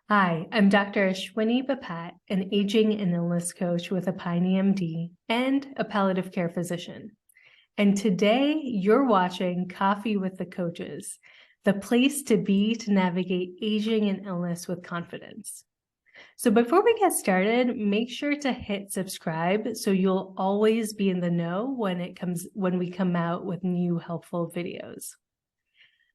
Hi, I'm Dr. Ashwini Bapat, an aging and illness coach with EpioneMD and a palliative care physician. And today you're watching Coffee with the Coaches, the place to be to navigate aging and illness with confidence. So before we get started, make sure to hit subscribe so you'll always be in the know when we come out with new helpful videos.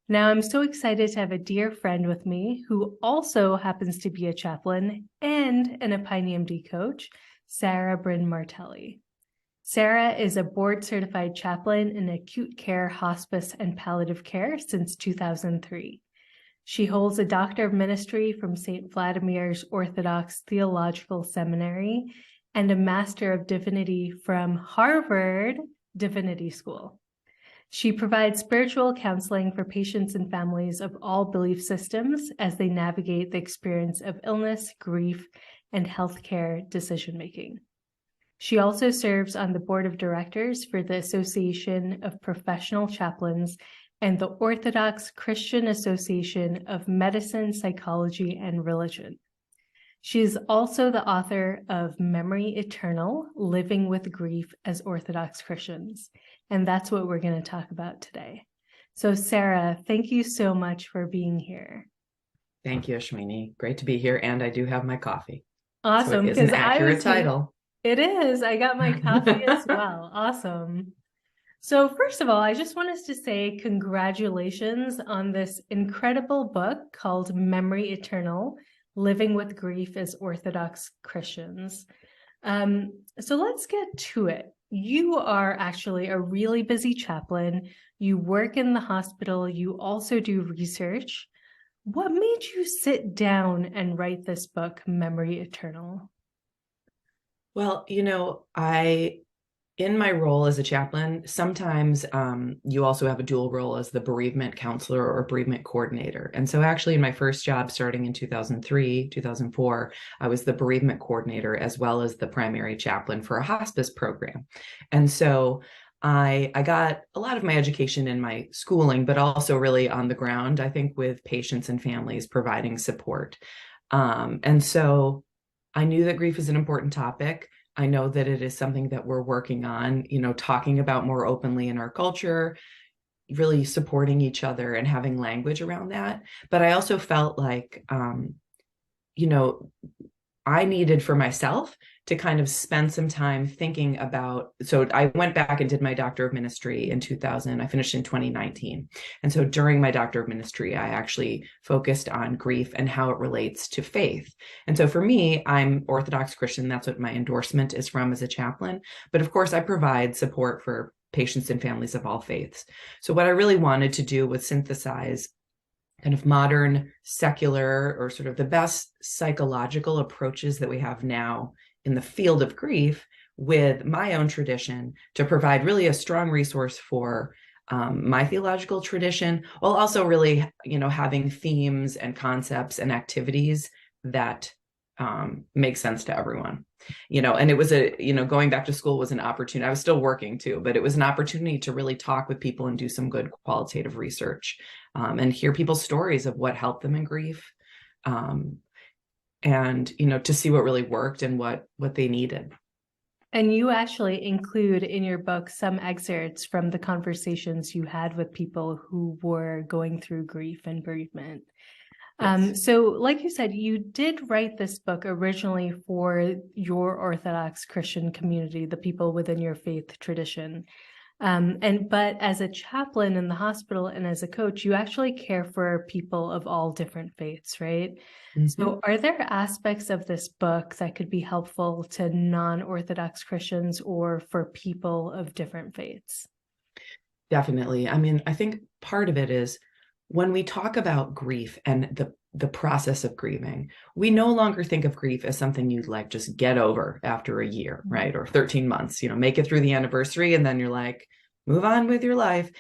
Now, I'm so excited to have a dear friend with me who also happens to be a chaplain and an EpioneMD coach, Sarah Byrne-Martelli. Sarah is a Board Certified Chaplain in Acute Care, Hospice, and Palliative Care since 2003. She holds a Doctor of Ministry from St. Vladimir's Orthodox Theological Seminary and a Master of Divinity from Harvard Divinity School. She provides spiritual counseling for patients and families of all belief systems as they navigate the experience of illness, grief, and healthcare decision-making. She also serves on the board of directors for the Association of Professional Chaplains and the Orthodox Christian Association of Medicine, Psychology, and Religion. She is also the author of Memory Eternal, Living with Grief as Orthodox Christians. And that's what we're going to talk about today. So Sarah, thank you so much for being here. Thank you, Ashwini. Great to be here. And I do have my coffee. Awesome. So it is an accurate title. It is. I got my coffee as well. Awesome. So first of all, I just want us to say congratulations on this incredible book called Memory Eternal, Living with Grief as Orthodox Christians. So let's get to it. You are actually a really busy chaplain. You work in the hospital. You also do research. What made you sit down and write this book, Memory Eternal? Well, in my role as a chaplain, sometimes you also have a dual role as the bereavement counselor or bereavement coordinator. And so actually in my first job starting in 2003, 2004, I was the bereavement coordinator as well as the primary chaplain for a hospice program. And so I got a lot of my education in my schooling, but also really on the ground, I think, with patients and families providing support. And so I knew that grief is an important topic. I know that it is something that we're working on, talking about more openly in our culture, really supporting each other and having language around that. But I also felt like, I needed for myself to kind of spend some time thinking about, so I went back and did my Doctor of Ministry in 2000. I finished in 2019. And so during my Doctor of Ministry, I actually focused on grief and how it relates to faith. And so for me, I'm Orthodox Christian. That's what my endorsement is from as a chaplain. But of course, I provide support for patients and families of all faiths. So what I really wanted to do was synthesize kind of modern, secular, or sort of the best psychological approaches that we have now in the field of grief with my own tradition to provide really a strong resource for my theological tradition, while also really, having themes and concepts and activities that make sense to everyone. And it was going back to school was an opportunity. I was still working too, but it was an opportunity to really talk with people and do some good qualitative research and hear people's stories of what helped them in grief. And, to see what really worked and what they needed. And you actually include in your book some excerpts from the conversations you had with people who were going through grief and bereavement. Yes. So like you said, you did write this book originally for your Orthodox Christian community, the people within your faith tradition. But as a chaplain in the hospital and as a coach, you actually care for people of all different faiths, right? Mm-hmm. So are there aspects of this book that could be helpful to non-Orthodox Christians or for people of different faiths? Definitely. I mean, I think part of it is when we talk about grief and the process of grieving, we no longer think of grief as something you'd like just get over after a year, right? Or 13 months, make it through the anniversary and then you're like, move on with your life.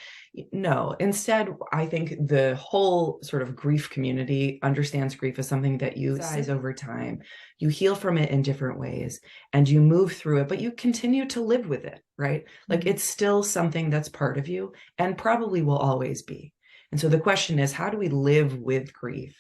No, instead, I think the whole sort of grief community understands grief as something that you exercise over time. You heal from it in different ways and you move through it, but you continue to live with it, right? Like it's still something that's part of you and probably will always be. And so the question is, how do we live with grief?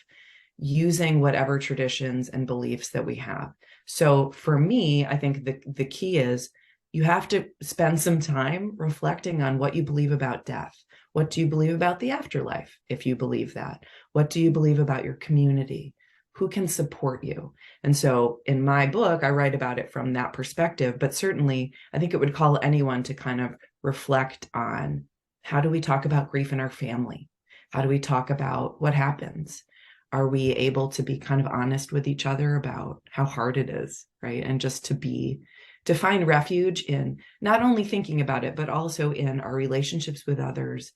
using whatever traditions and beliefs that we have. So for me, I think the key is you have to spend some time reflecting on what you believe about death. What do you believe about the afterlife, if you believe that? What do you believe about your community? Who can support you? And so in my book, I write about it from that perspective, but certainly I think it would call anyone to kind of reflect on, how do we talk about grief in our family? How do we talk about what happens? Are we able to be kind of honest with each other about how hard it is, right? And just to find refuge in not only thinking about it, but also in our relationships with others,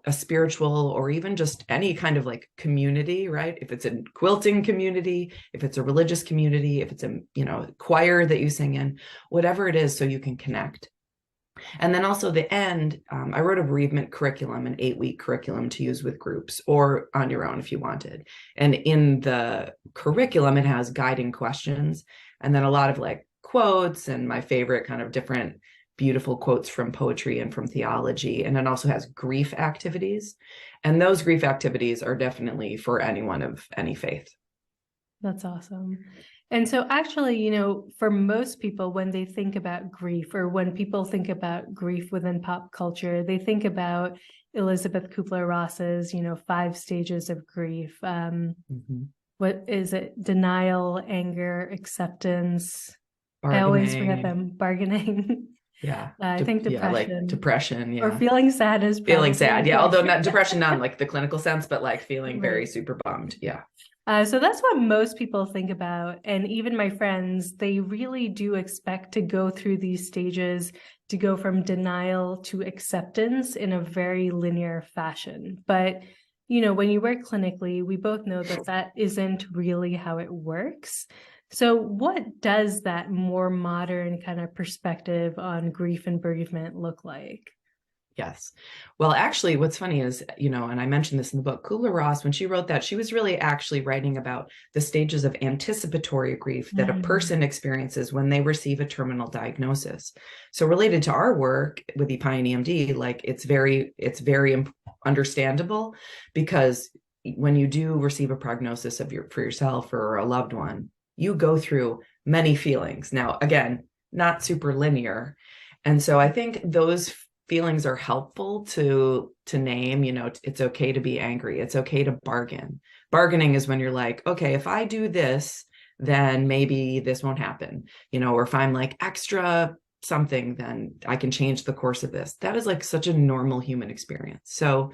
a spiritual or even just any kind of like community, right? If it's a quilting community, if it's a religious community, if it's a, choir that you sing in, whatever it is, so you can connect. And then also the end, I wrote a bereavement curriculum, an 8-week curriculum to use with groups or on your own if you wanted. And in the curriculum, it has guiding questions and then a lot of like quotes and my favorite kind of different beautiful quotes from poetry and from theology. And it also has grief activities. And those grief activities are definitely for anyone of any faith. That's awesome. And so actually, for most people, when they think about grief, or when people think about grief within pop culture, they think about Elizabeth Kubler-Ross's, 5 stages of grief. What is it? Denial, anger, acceptance. Bargaining. I always forget them. Bargaining. Yeah. I think depression. Like depression. Yeah. Or feeling sad is probably feeling sad. Yeah. Although not depression, not in like the clinical sense, but like feeling very super bummed. Yeah. So that's what most people think about. And even my friends, they really do expect to go through these stages, to go from denial to acceptance in a very linear fashion. But, when you work clinically, we both know that that isn't really how it works. So what does that more modern kind of perspective on grief and bereavement look like? Yes. Well, actually, what's funny is, and I mentioned this in the book, Kubler-Ross, when she wrote that, she was really actually writing about the stages of anticipatory grief that a person experiences when they receive a terminal diagnosis. So related to our work with EpioneMD, like it's very understandable, because when you do receive a prognosis for yourself or a loved one, you go through many feelings. Now, again, not super linear. And so I think those feelings are helpful to name. It's okay to be angry. It's okay to bargain. Bargaining is when you're like, okay, if I do this, then maybe this won't happen, or if I'm like extra something, then I can change the course of this. That is like such a normal human experience. So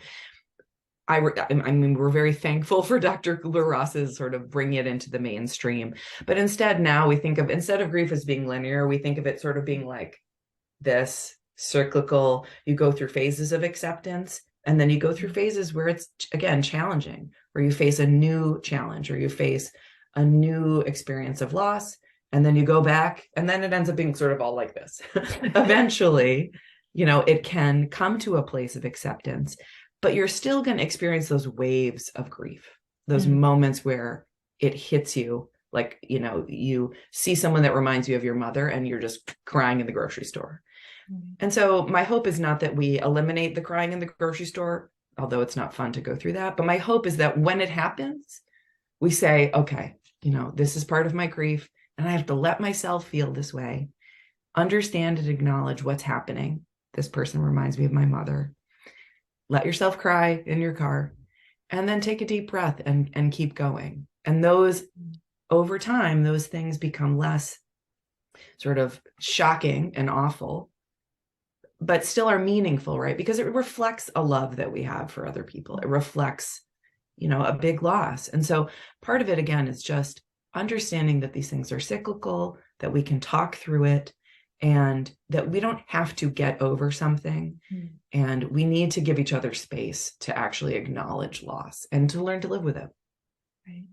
I mean, we're very thankful for Dr. Kubler-Ross's sort of bringing it into the mainstream. But instead now instead of grief as being linear, we think of it sort of being like this cyclical. You go through phases of acceptance, and then you go through phases where it's, again, challenging, where you face a new challenge or you face a new experience of loss. And then you go back, and then it ends up being sort of all like this. Eventually, it can come to a place of acceptance, but you're still going to experience those waves of grief, those moments where it hits you. Like, you see someone that reminds you of your mother and you're just crying in the grocery store. And so my hope is not that we eliminate the crying in the grocery store, although it's not fun to go through that. But my hope is that when it happens, we say, okay, this is part of my grief, and I have to let myself feel this way, understand and acknowledge what's happening. This person reminds me of my mother. Let yourself cry in your car, and then take a deep breath and keep going. And over time, those things become less sort of shocking and awful, but still are meaningful, right? Because it reflects a love that we have for other people. It reflects, a big loss. And so part of it, again, is just understanding that these things are cyclical, that we can talk through it, and that we don't have to get over something. And we need to give each other space to actually acknowledge loss and to learn to live with it. Right.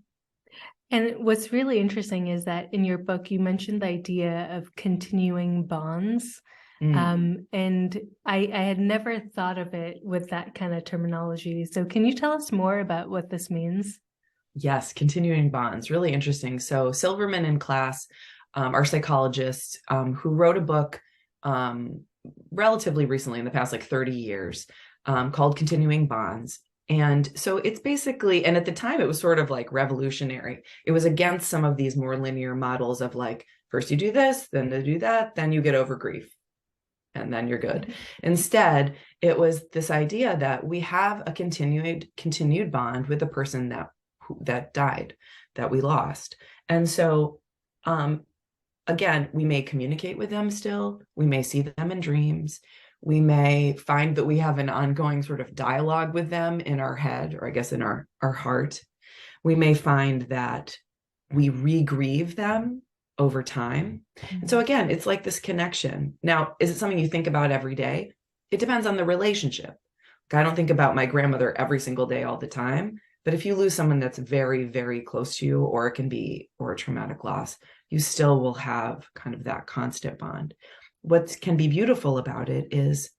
And what's really interesting is that in your book, you mentioned the idea of continuing bonds. And I had never thought of it with that kind of terminology. So can you tell us more about what this means? Yes, continuing bonds, really interesting. So Silverman in class, our psychologist, who wrote a book relatively recently, in the past like 30 years, called Continuing Bonds. And so it's basically, and at the time it was sort of like revolutionary. It was against some of these more linear models of like, first you do this, then to do that, then you get over grief, and then you're good. Instead, it was this idea that we have a continued bond with the person that died, that we lost. And so, again, we may communicate with them still. We may see them in dreams. We may find that we have an ongoing sort of dialogue with them in our head, or I guess in our heart. We may find that we re-grieve them over time. And so again, it's like this connection. Now, is it something you think about every day? It depends on the relationship. I don't think about my grandmother every single day all the time, but if you lose someone that's very, very close to you, or it can be, or a traumatic loss, you still will have kind of that constant bond. What can be beautiful about it is,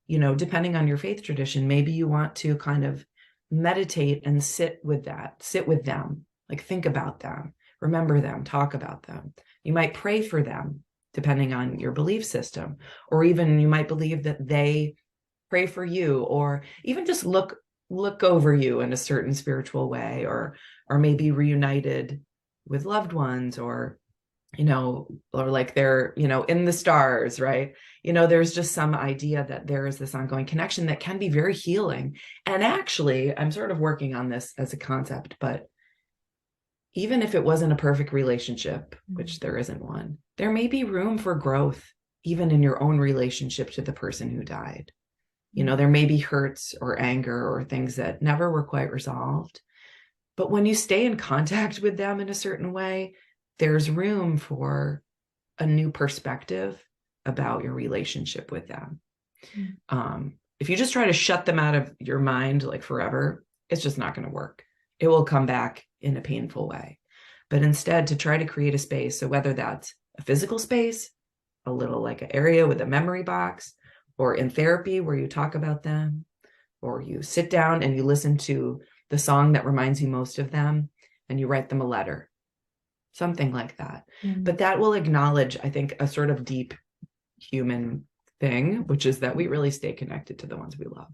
depending on your faith tradition, maybe you want to kind of meditate and sit with them, like think about them, remember them, talk about them. You might pray for them, depending on your belief system, or even you might believe that they pray for you, or even just look over you in a certain spiritual way, or maybe reunited with loved ones, or like they're, in the stars, right? There's just some idea that there is this ongoing connection that can be very healing. And actually, I'm sort of working on this as a concept, but even if it wasn't a perfect relationship, which there isn't one, there may be room for growth, even in your own relationship to the person who died. There may be hurts or anger or things that never were quite resolved. But when you stay in contact with them in a certain way, there's room for a new perspective about your relationship with them. If you just try to shut them out of your mind like forever, it's just not going to work. It will come back in a painful way. But instead, to try to create a space, so whether that's a physical space, a little like an area with a memory box, or in therapy where you talk about them, or you sit down and you listen to the song that reminds you most of them, and you write them a letter. Something like that. But that will acknowledge, I think, a sort of deep human thing, which is that we really stay connected to the ones we love.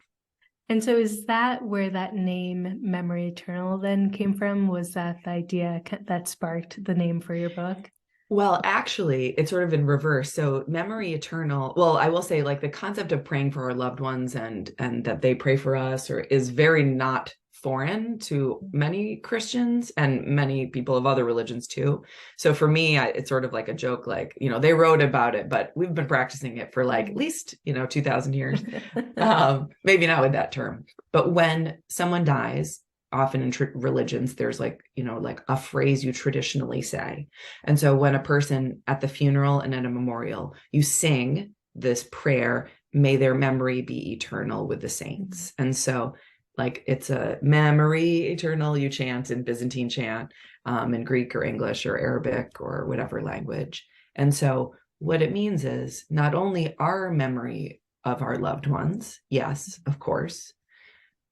And so is that where that name, Memory Eternal, then came from? Was that the idea that sparked the name for your book? Well, actually, it's sort of in reverse. So Memory Eternal, well, I will say, like, the concept of praying for our loved ones and that they pray for us is very not foreign to many Christians and many people of other religions too. So for me, it's sort of like a joke, like, they wrote about it, but we've been practicing it for like at least, 2000 years. Maybe not with that term, but when someone dies, often in religions, there's like a phrase you traditionally say. And so when a person at the funeral and at a memorial, you sing this prayer, may their memory be eternal with the saints. And so like it's a memory eternal, you chant in Byzantine chant, in Greek or English or Arabic or whatever language. And so what it means is not only our memory of our loved ones, yes, of course,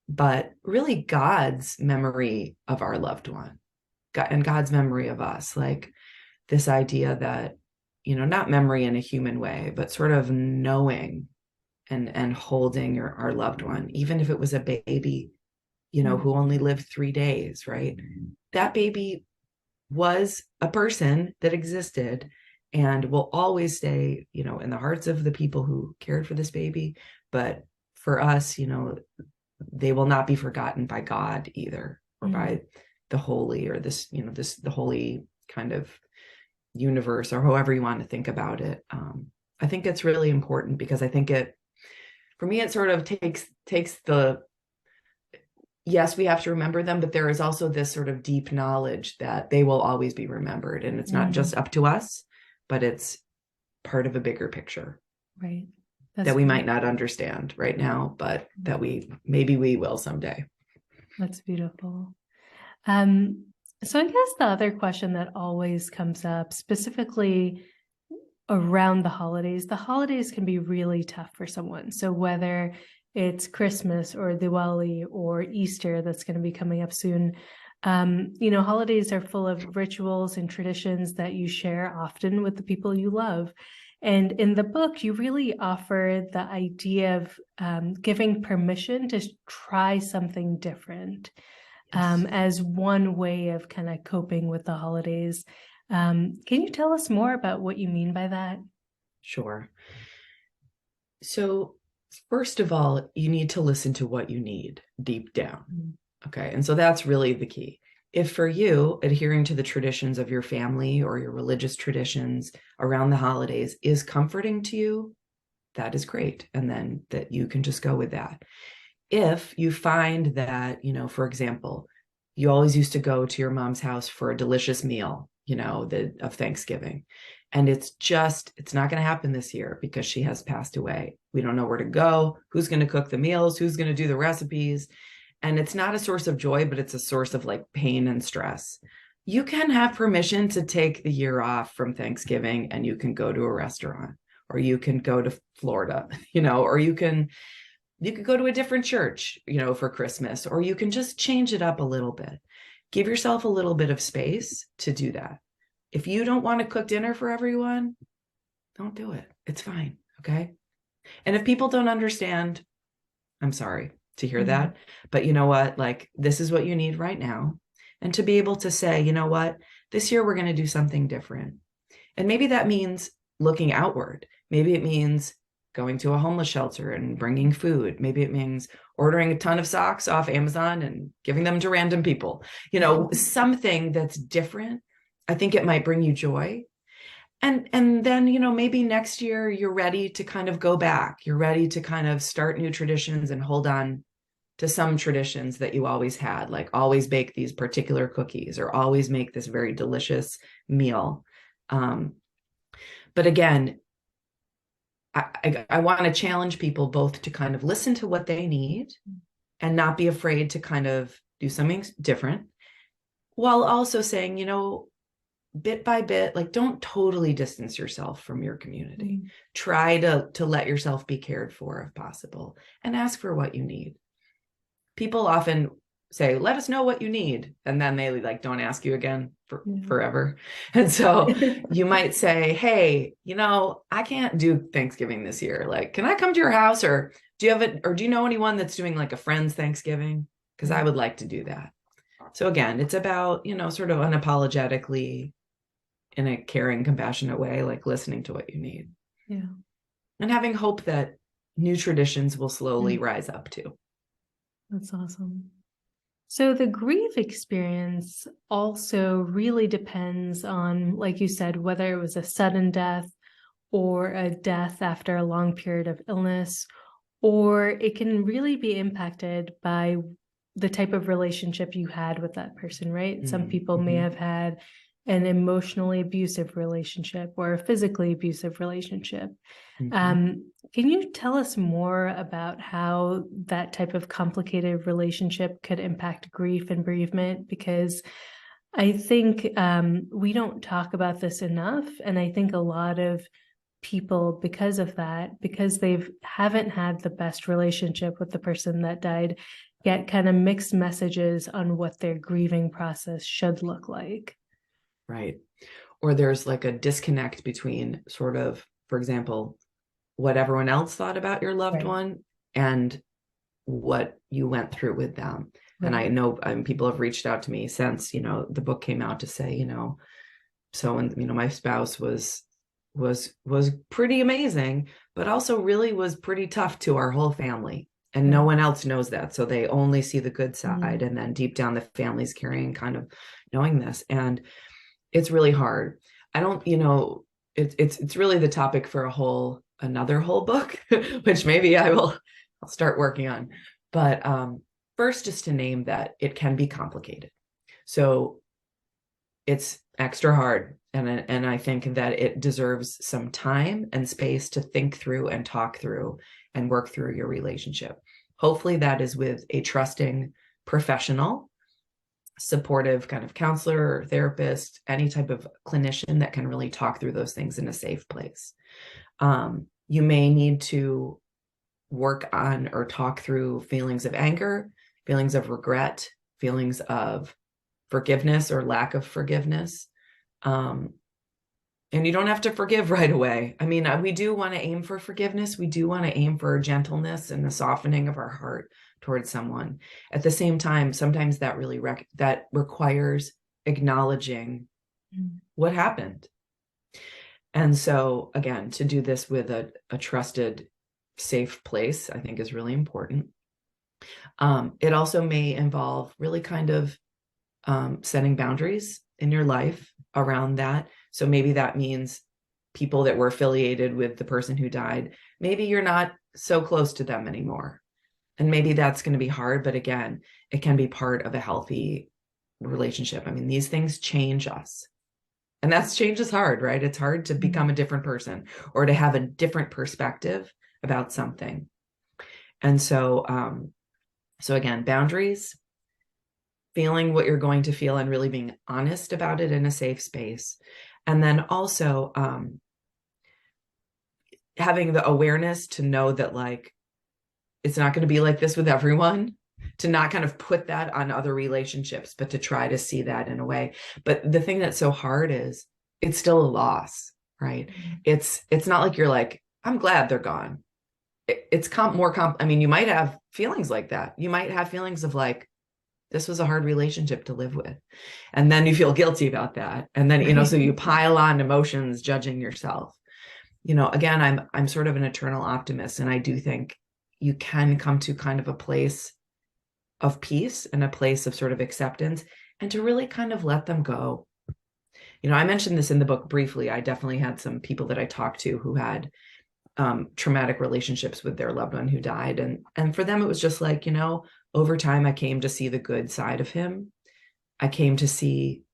but really God's memory of our loved one, and God's memory of us, like this idea that, not memory in a human way, but sort of knowing and holding our loved one, even if it was a baby, who only lived 3 days, right? That baby was a person that existed and will always stay, in the hearts of the people who cared for this baby. But for us, they will not be forgotten by God either, or by the holy, or this, the holy kind of universe, or however you want to think about it. I think it's really important because I think for me, it sort of takes the, yes, we have to remember them, but there is also this sort of deep knowledge that they will always be remembered. And it's not just up to us, but it's part of a bigger picture. Right. That we might not understand right now, but that maybe we will someday. That's beautiful. So I guess the other question that always comes up, specifically around the holidays can be really tough for someone. So whether it's Christmas or Diwali or Easter that's going to be coming up soon, holidays are full of rituals and traditions that you share often with the people you love. And in the book, you really offer the idea of giving permission to try something different as one way of kind of coping with the holidays. Can you tell us more about what you mean by that? Sure. So first of all, you need to listen to what you need deep down. Okay. And so that's really the key. If for you, adhering to the traditions of your family or your religious traditions around the holidays is comforting to you, that is great. And then that you can just go with that. If you find that, for example, you always used to go to your mom's house for a delicious meal, of Thanksgiving, and it's not going to happen this year because she has passed away. We don't know where to go, who's going to cook the meals, who's going to do the recipes. And it's not a source of joy, but it's a source of like pain and stress. You can have permission to take the year off from Thanksgiving and you can go to a restaurant, or you can go to Florida, or you could go to a different church, for Christmas, or you can just change it up a little bit. Give yourself a little bit of space to do that. If you don't want to cook dinner for everyone, don't do it. It's fine. Okay. And if people don't understand, I'm sorry to hear that, but you know what, like, this is what you need right now. And to be able to say, you know what, this year we're going to do something different. And maybe that means looking outward. Maybe it means going to a homeless shelter and bringing food. Maybe it means ordering a ton of socks off Amazon and giving them to random people, something that's different. I think it might bring you joy. And then, maybe next year you're ready to kind of go back. You're ready to kind of start new traditions and hold on to some traditions that you always had, like always bake these particular cookies or always make this very delicious meal. But again, I want to challenge people both to kind of listen to what they need and not be afraid to kind of do something different, while also saying, bit by bit, like, don't totally distance yourself from your community. Try to let yourself be cared for if possible, and ask for what you need. People often say, let us know what you need. And then they like don't ask you again forever. And so you might say, hey, I can't do Thanksgiving this year. Like, can I come to your house? Or do you know anyone that's doing like a friend's Thanksgiving? Because I would like to do that. So again, it's about, sort of unapologetically, in a caring, compassionate way, like listening to what you need. Yeah. And having hope that new traditions will slowly rise up too. That's awesome. So the grief experience also really depends on, like you said, whether it was a sudden death or a death after a long period of illness, or it can really be impacted by the type of relationship you had with that person, right? Some people may have had an emotionally abusive relationship or a physically abusive relationship. Can you tell us more about how that type of complicated relationship could impact grief and bereavement? Because I think we don't talk about this enough. And I think a lot of people, because of that, because they haven't had the best relationship with the person that died, get kind of mixed messages on what their grieving process should look like. Right. Or there's like a disconnect between sort of, for example, what everyone else thought about your loved one and what you went through with them. And I know people have reached out to me since, the book came out to say, so, and, my spouse was pretty amazing, but also really was pretty tough to our whole family. And no one else knows that. So they only see the good side. And then deep down, the family's carrying kind of knowing this. And it's really hard. I don't, it's really the topic for another whole book, which maybe I'll start working on. But first, just to name that it can be complicated. So it's extra hard. And I think that it deserves some time and space to think through and talk through and work through your relationship. Hopefully that is with a trusting professional, supportive kind of counselor or therapist, any type of clinician that can really talk through those things in a safe place. You may need to work on or talk through feelings of anger, feelings of regret, feelings of forgiveness or lack of forgiveness. And you don't have to forgive right away. I mean, we do want to aim for forgiveness. We do want to aim for gentleness and the softening of our heart towards someone. At the same time, sometimes that really that requires acknowledging what happened. And so, again, to do this with a trusted, safe place, I think is really important. It also may involve really kind of setting boundaries in your life around that. So maybe that means people that were affiliated with the person who died, maybe you're not so close to them anymore. And maybe that's going to be hard, but again, it can be part of a healthy relationship. I mean, these things change us. And that's change is hard, right? It's hard to become a different person or to have a different perspective about something. And so, so again, boundaries, feeling what you're going to feel and really being honest about it in a safe space. And then also having the awareness to know that like, it's not going to be like this with everyone, to not kind of put that on other relationships, but to try to see that in a way. But the thing that's so hard is it's still a loss, right? It's not like you're like, I'm glad they're gone. It's I mean, you might have feelings like that. You might have feelings of like, this was a hard relationship to live with. And then you feel guilty about that. And then, you know, so you pile on emotions, judging yourself. You know, again, I'm sort of an eternal optimist. And I do think you can come to kind of a place of peace and a place of sort of acceptance and to really kind of let them go. You know, I mentioned this in the book briefly. I definitely had some people that I talked to who had traumatic relationships with their loved one who died. And for them, it was just like, you know, over time, I came to see the good side of him. I came to see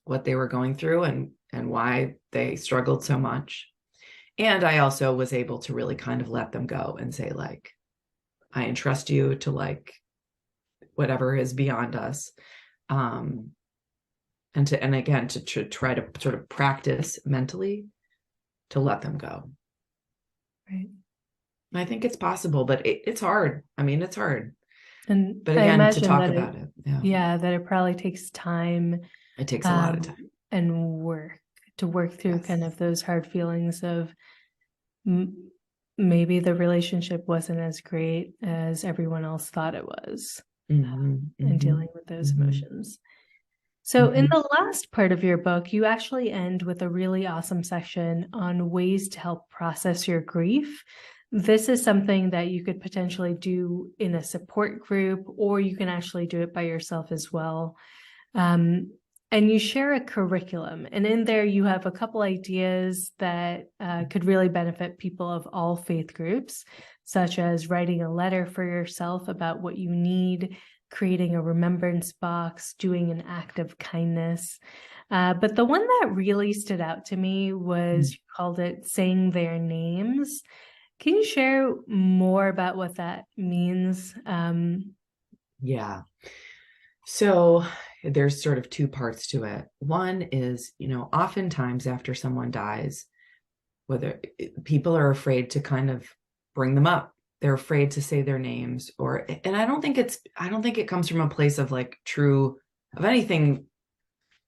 what they were going through and why they struggled so much. And I also was able to really kind of let them go and say, like, I entrust you to like whatever is beyond us. And again, to try to sort of practice mentally to let them go. Right. I think it's possible, but it's hard. I mean, it's hard. And but again, to talk about it. Yeah, that it probably takes time. It takes a lot of time. And work to work through kind of those hard feelings of maybe the relationship wasn't as great as everyone else thought it was, and dealing with those emotions. So in the last part of your book, you actually end with a really awesome section on ways to help process your grief. This is something that you could potentially do in a support group, or you can actually do it by yourself as well. And you share a curriculum, and in there you have a couple ideas that could really benefit people of all faith groups, such as writing a letter for yourself about what you need, creating a remembrance box, doing an act of kindness. But the one that really stood out to me was, you called it saying their names. Can you share more about what that means? Yeah. So there's sort of two parts to it. One is, you know, oftentimes after someone dies, whether people are afraid to kind of bring them up, they're afraid to say their names, and I don't think it comes from a place of like of anything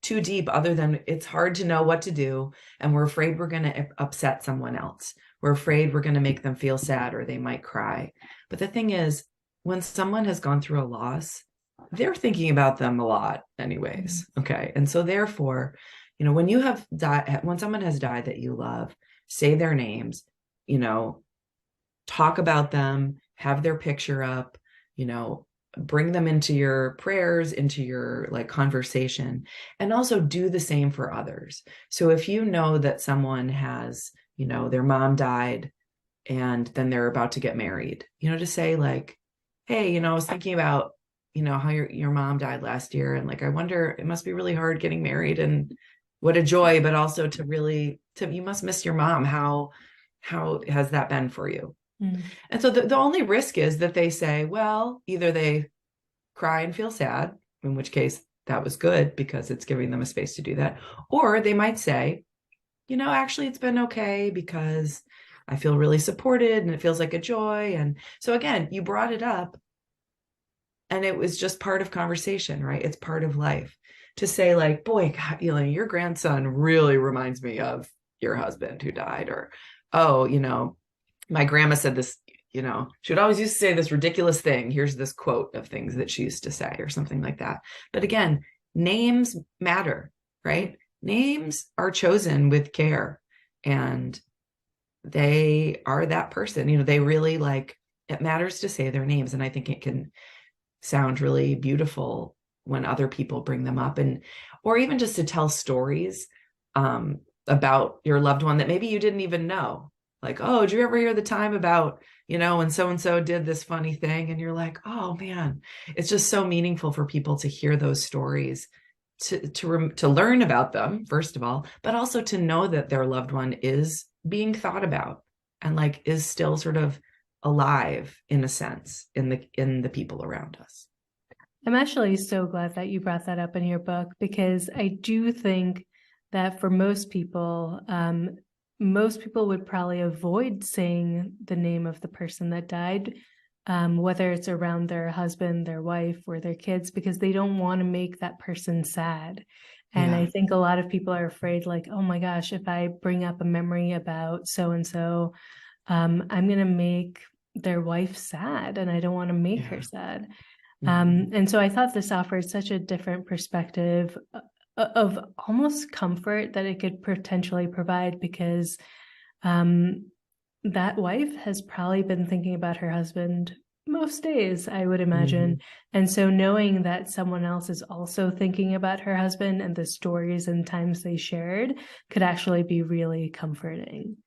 too deep, other than it's hard to know what to do. And we're afraid we're going to upset someone else. We're afraid we're going to make them feel sad or they might cry. But the thing is, when someone has gone through a loss, they're thinking about them a lot anyways. Okay. And so therefore, you know, when someone has died that you love, say their names, you know, talk about them, have their picture up, you know, bring them into your prayers, into your like conversation, and also do the same for others. So if you know that someone has, you know, their mom died and then they're about to get married, you know, to say like, hey, you know, I was thinking about, you know, how your mom died last year. And like, I wonder, it must be really hard getting married, and what a joy, but also you must miss your mom. How has that been for you? And so the only risk is that they say, well, either they cry and feel sad, in which case that was good because it's giving them a space to do that. Or they might say, you know, actually it's been okay because I feel really supported and it feels like a joy. And so again, you brought it up And it was just part of conversation, right? It's part of life to say like, boy, God, your grandson really reminds me of your husband who died. Or, oh, my grandma said this, she would always used to say this ridiculous thing. Here's this quote of things that she used to say or something like that. But again, names matter, right? Names are chosen with care, and they are that person. They really it matters to say their names. And I think it can sound really beautiful when other people bring them up, or even just to tell stories about your loved one that maybe you didn't even know. Like, oh, did you ever hear the time about, when so-and-so did this funny thing? And you're like, oh man, it's just so meaningful for people to hear those stories, to learn about them, first of all, but also to know that their loved one is being thought about and is still sort of alive in a sense in the people around us. I'm actually so glad that you brought that up in your book, because I do think that for most people would probably avoid saying the name of the person that died, whether it's around their husband, their wife, or their kids, because they don't want to make that person sad. And Yeah. I think a lot of people are afraid, like, oh my gosh, if I bring up a memory about so-and-so, I'm going to make their wife sad, and I don't want to make her sad. And so I thought this offered such a different perspective of almost comfort that it could potentially provide, because that wife has probably been thinking about her husband most days, I would imagine. And so knowing that someone else is also thinking about her husband and the stories and times they shared could actually be really comforting.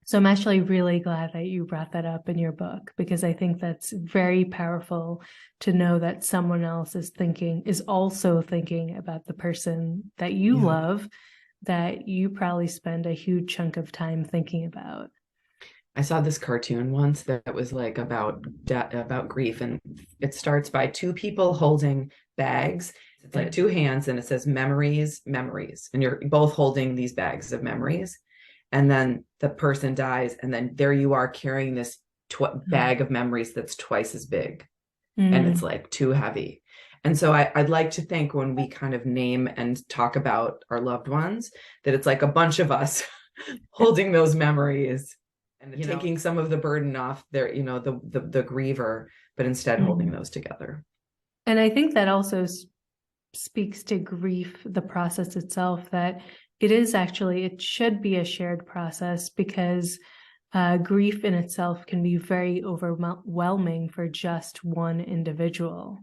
So I'm actually really glad that you brought that up in your book, because I think that's very powerful to know that someone else is also thinking about the person that you love, that you probably spend a huge chunk of time thinking about. I saw this cartoon once that was about grief, and it starts by two people holding bags. It's like two hands, and it says memories, memories, and you're both holding these bags of memories. And then the person dies, and then there you are carrying this bag of memories that's twice as big, and it's too heavy. And so I'd like to think when we kind of name and talk about our loved ones, that it's like a bunch of us holding those memories and taking some of the burden off their, the griever, but instead holding those together. And I think that also speaks to grief, the process itself, that it should be a shared process, because grief in itself can be very overwhelming for just one individual.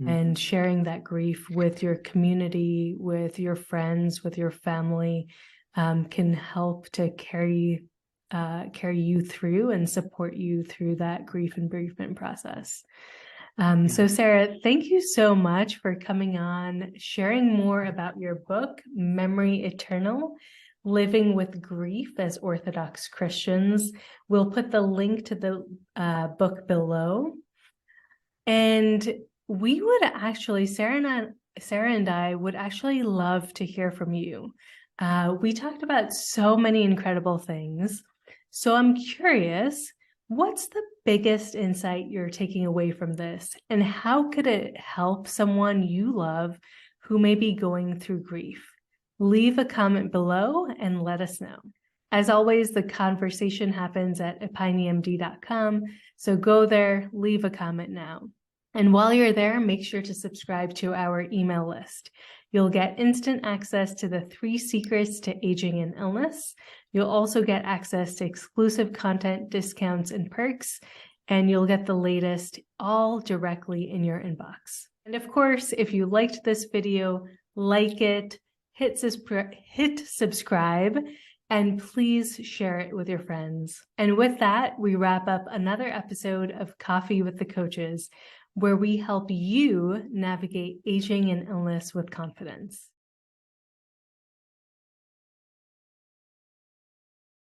And sharing that grief with your community, with your friends, with your family, can help to carry you through and support you through that grief and bereavement process. So Sarah, thank you so much for coming on, sharing more about your book, Memory Eternal: Living with Grief as Orthodox Christians. We'll put the link to the book below. And we would actually, Sarah and I would actually love to hear from you. We talked about so many incredible things. So I'm curious, what's the biggest insight you're taking away from this? And how could it help someone you love who may be going through grief? Leave a comment below and let us know. As always, the conversation happens at EpioneMD.com. So go there, leave a comment now. And while you're there, make sure to subscribe to our email list. You'll get instant access to the 3 secrets to aging and illness. You'll also get access to exclusive content, discounts, and perks, and you'll get the latest all directly in your inbox. And of course, if you liked this video, like it, hit subscribe, and please share it with your friends. And with that, we wrap up another episode of Coffee with the Coaches, where we help you navigate aging and illness with confidence.